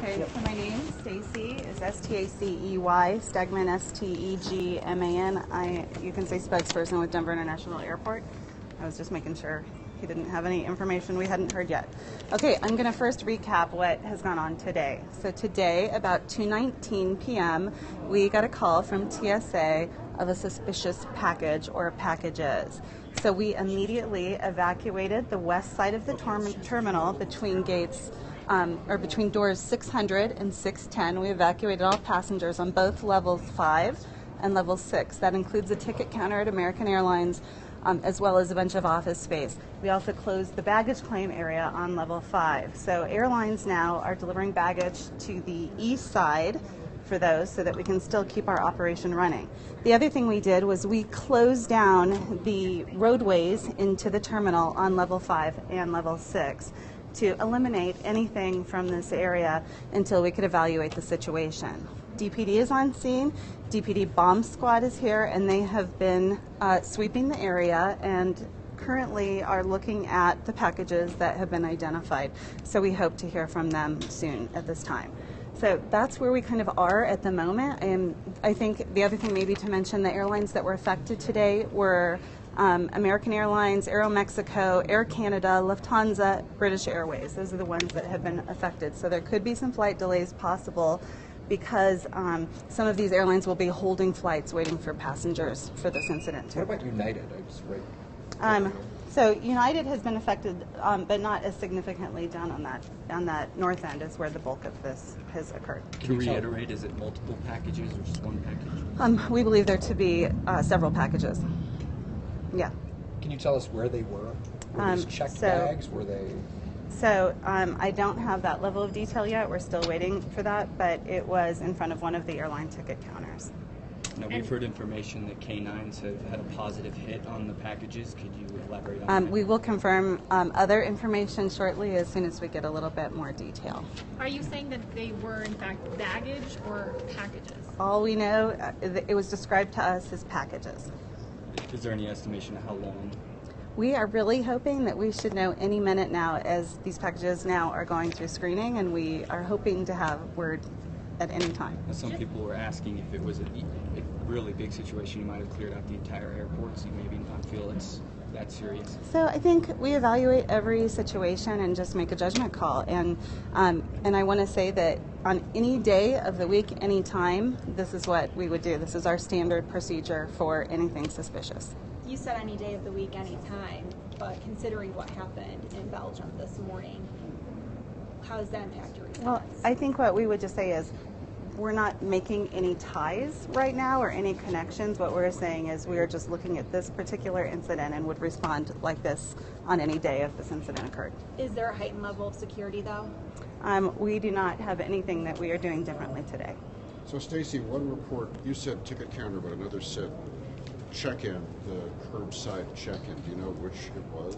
Okay, so my name is Stacy, is S-T-A-C-E-Y, Stegman, S-T-E-G-M-A-N. You can say spokesperson with Denver International Airport. I was just making sure he didn't have any information we hadn't heard yet. Okay, I'm going to first recap what has gone on today. So today, about 2:19 p.m., we got a call from TSA of a suspicious package or packages. So we immediately evacuated the west side of the terminal between between doors 600 and 610. We evacuated all passengers on both levels 5 and level 6. That includes a ticket counter at American Airlines, as well as a bunch of office space. We also closed the baggage claim area on level 5. So airlines now are delivering baggage to the east side for those so that we can still keep our operation running. The other thing we did was we closed down the roadways into the terminal on level 5 and level 6 to eliminate anything from this area until we could evaluate the situation. DPD is on scene. DPD bomb squad is here, and they have been sweeping the area and currently are looking at the packages that have been identified. So we hope to hear from them soon at this time. So that's where we kind of are at the moment. And I think the other thing maybe to mention, the airlines that were affected today were American Airlines, Aeromexico, Air Canada, Lufthansa, British Airways. Those are the ones that have been affected. So there could be some flight delays possible because some of these airlines will be holding flights waiting for passengers for this incident too. What about United? I was right. So United has been affected, but not as significantly down on that north end is where the bulk of this has occurred. Can you reiterate, is it multiple packages or just one package? We believe there to be several packages. Yeah. Can you tell us where they were? Were these checked bags? Were they? So I don't have that level of detail yet. We're still waiting for that, but it was in front of one of the airline ticket counters. Now, we've heard information that K-9s have had a positive hit on the packages. Could you elaborate on that? We will confirm other information shortly as soon as we get a little bit more detail. Are you saying that they were, in fact, baggage or packages? All we know, it was described to us as packages. Is there any estimation of how long? We are really hoping that we should know any minute now, as these packages now are going through screening, and we are hoping to have word at any time. Some people were asking if it was a really big situation, you might have cleared out the entire airport, so you maybe not feel it's that serious. So I think we evaluate every situation and just make a judgment call. And I want to say that on any day of the week, any time, this is what we would do. This is our standard procedure for anything suspicious. You said any day of the week, any time, but considering what happened in Belgium this morning, how does that impact your response? Well, I think what we would just say is we're not making any ties right now or any connections. What we're saying is we are just looking at this particular incident and would respond like this on any day if this incident occurred. Is there a heightened level of security, though? We do not have anything that we are doing differently today. So, Stacy, one report, you said ticket counter, but another said check-in, the curbside check-in. Do you know which it was?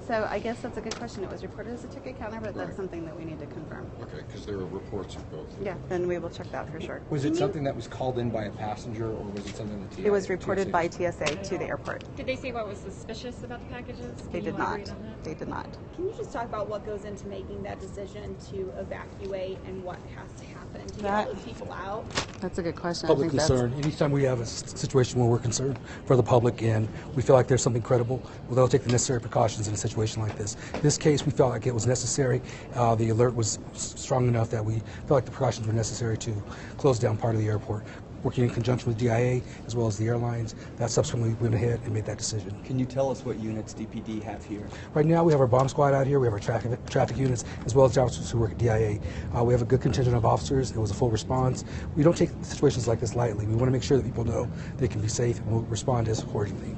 So I guess that's a good question. It was reported as a ticket counter, but that's something that we need to confirm. Okay, because there are reports of both. Yeah, then we will check that for sure. Was it something that was called in by a passenger, or was it something that It was reported by TSA to the airport. Did they say what was suspicious about the packages? They did not. They did not. Can you just talk about what goes into making that decision to evacuate and what has to happen to get those people out? That's a good question. Public concern. Anytime we have a situation where we're concerned for the public and we feel like there's something credible, well, they'll take the necessary precautions in a situation like this. In this case, we felt like it was necessary. The alert was strong enough that we felt like the precautions were necessary to close down part of the airport. Working in conjunction with DIA as well as the airlines, that subsequently went ahead and made that decision. Can you tell us what units DPD have here? Right now, we have our bomb squad out here. We have our traffic units as well as officers who work at DIA. We have a good contingent of officers. It was a full response. We don't take situations like this lightly. We want to make sure that people know they can be safe, and we'll respond as accordingly.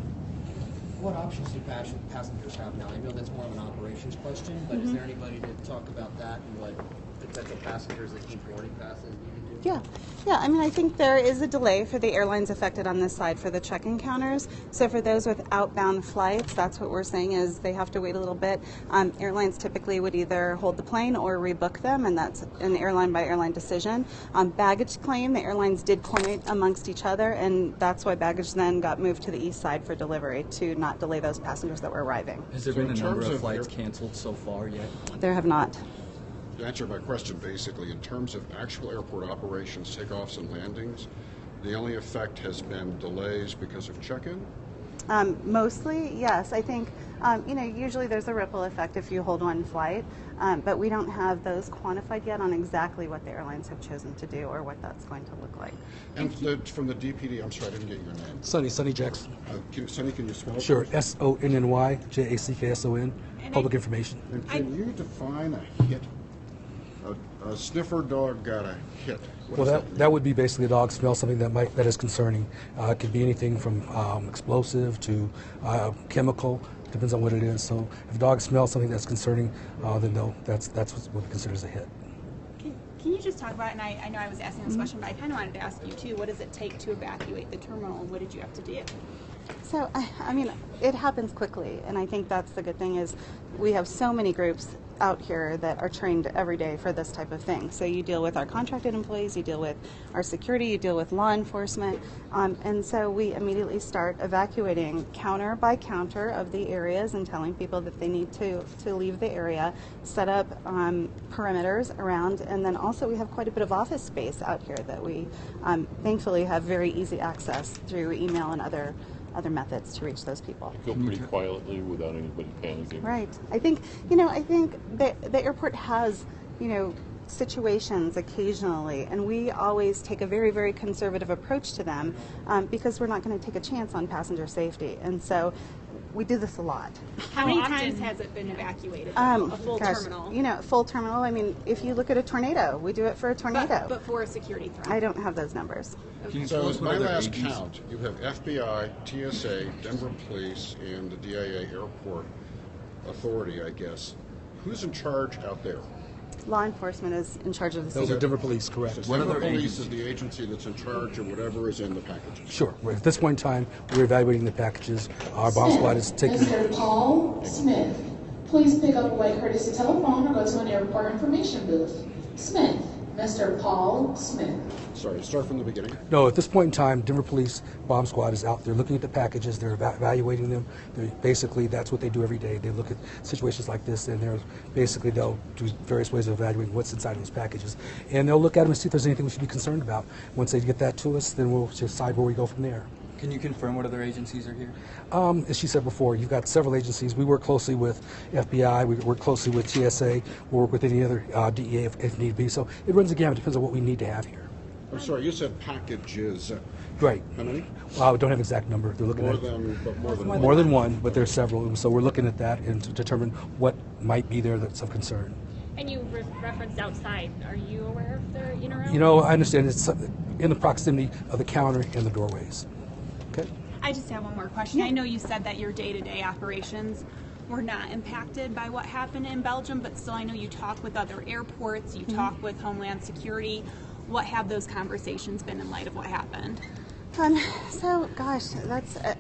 What options do passengers have now? I know that's more of an operations question, but is there anybody to talk about that and what potential passengers that keep boarding passes need to do? Yeah. I mean, I think there is a delay for the airlines affected on this side for the check-in counters. So for those with outbound flights, that's what we're saying is they have to wait a little bit. Airlines typically would either hold the plane or rebook them, and that's an airline by airline decision. Baggage claim, the airlines did coordinate amongst each other, and that's why baggage then got moved to the east side for delivery to not delay those passengers that were arriving. Has there been a number of flights canceled so far yet? There have not. answer my question basically. In terms of actual airport operations, takeoffs and landings, the only effect has been delays because of check-in? Mostly, yes. I think, usually there's a ripple effect if you hold one flight, but we don't have those quantified yet on exactly what the airlines have chosen to do or what that's going to look like. And from the DPD, I'm sorry, I didn't get your name. Sonny Jackson. Sonny, can you spell it? Sure, SONNY, public information. And can you define a hit? A sniffer dog got a hit. What Well, does mean? that would be basically a dog smells something that is concerning. It could be anything from explosive to chemical. Depends on what it is. So if a dog smells something that's concerning, then that's what we consider as a hit. Can you just talk about, and I know I was asking this question, but I kind of wanted to ask you too, what does it take to evacuate the terminal, and what did you have to do? So, I mean, it happens quickly, and I think that's the good thing is we have so many groups out here that are trained every day for this type of thing. So you deal with our contracted employees, you deal with our security, you deal with law enforcement, and so we immediately start evacuating counter by counter of the areas and telling people that they need to leave the area, set up perimeters around, and then also we have quite a bit of office space out here that we thankfully have very easy access through email and other methods to reach those people. Go pretty quietly without anybody panicking. Right. I think the airport has, situations occasionally, and we always take a very, very conservative approach to them because we're not going to take a chance on passenger safety. And so we do this a lot. How many often? times has it been evacuated? A full terminal? Full terminal. I mean, if you look at a tornado, we do it for a tornado. But for a security threat? I don't have those numbers. Can you So tell as us what my other last agencies- count, you have FBI, TSA, Denver Police, and the DIA Airport Authority, I guess. Who's in charge out there? Law enforcement is in charge of the Those are security. Denver Police, correct? So Denver other Police is agencies? the agency that's in charge of whatever is in the packages. Sure. At this point in time, we're evaluating the packages. Our bomb squad is taking. Mr. Paul Smith, please pick up a white courtesy telephone or go to an airport information booth. Smith, Mr. Paul Smith. Sorry, start from the beginning. No, at this point in time, Denver Police Bomb Squad is out there looking at the packages. They're evaluating them. Basically, that's what they do every day. They look at situations like this, and they'll do various ways of evaluating what's inside those packages. And they'll look at them and see if there's anything we should be concerned about. Once they get that to us, then we'll decide where we go from there. Can you confirm what other agencies are here? As she said before, you've got several agencies. We work closely with FBI. We work closely with TSA. We'll work with any other DEA if need be. So it runs the gamut. It depends on what we need to have here. I'm sorry, you said packages. Right. How many? We don't have an exact number. They're looking More at than one. more than one, but there's several. So we're looking at that and to determine what might be there that's of concern. And you referenced outside. Are you aware if they're in or out? I understand it's in the proximity of the counter and the doorways. Okay. I just have one more question. I know you said that your day-to-day operations were not impacted by what happened in Belgium, but still I know you talk with other airports, you talk with Homeland Security. What have those conversations been in light of what happened? Gosh, that's a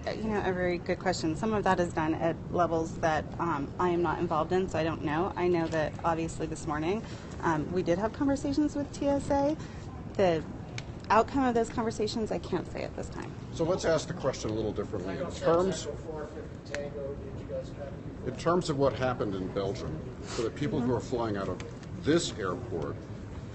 very good question. Some of that is done at levels that I am not involved in, so I don't know. I know that obviously this morning we did have conversations with TSA. The outcome of those conversations, I can't say at this time. So let's ask the question a little differently. In terms of what happened in Belgium, for the people who are flying out of this airport,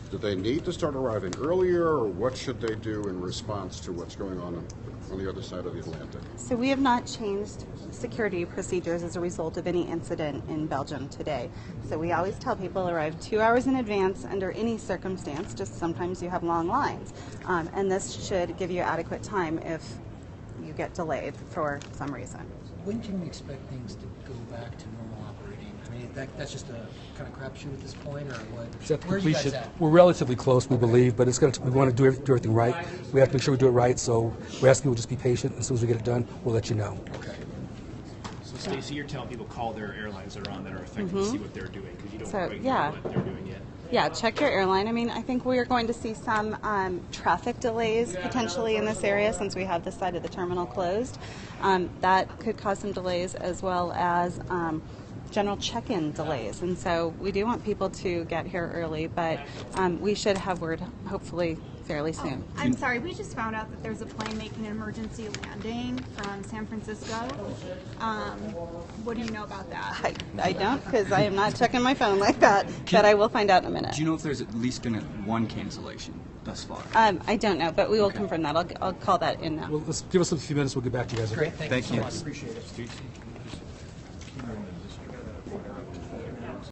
do they need to start arriving earlier, or what should they do in response to what's going on the other side of the Atlantic? So we have not changed security procedures as a result of any incident in Belgium today. So we always tell people arrive 2 hours in advance under any circumstance, just sometimes you have long lines. And this should give you adequate time if you get delayed for some reason. When can we expect things to go back to normal operating? I mean, that's just a kind of crapshoot at this point, or what? It's at Where are you guys completion. at? We're relatively close, we believe, but we want to do everything right. We have to make sure we do it right, so we ask people to just be patient. As soon as we get it done, we'll let you know. Okay. So Stacey, you're telling people call their airlines that are on that are affected to see what they're doing because you don't So, quite yeah. know what they're doing yet. Yeah, check your airline. I mean, I think we are going to see some traffic delays potentially in this area since we have this side of the terminal closed. That could cause some delays, as well as general check-in delays, and so we do want people to get here early, but we should have word hopefully fairly soon. I'm sorry, we just found out that there's a plane making an emergency landing from San Francisco. What do you know about that? I don't, because I am not checking my phone like that, but I will find out in a minute. Do you know if there's at least been one cancellation thus far? I don't know, but we will confirm that. I'll call that in now. Well, let's give us a few minutes. We'll get back to you guys. Great, thank you Thank so you. much. Appreciate it.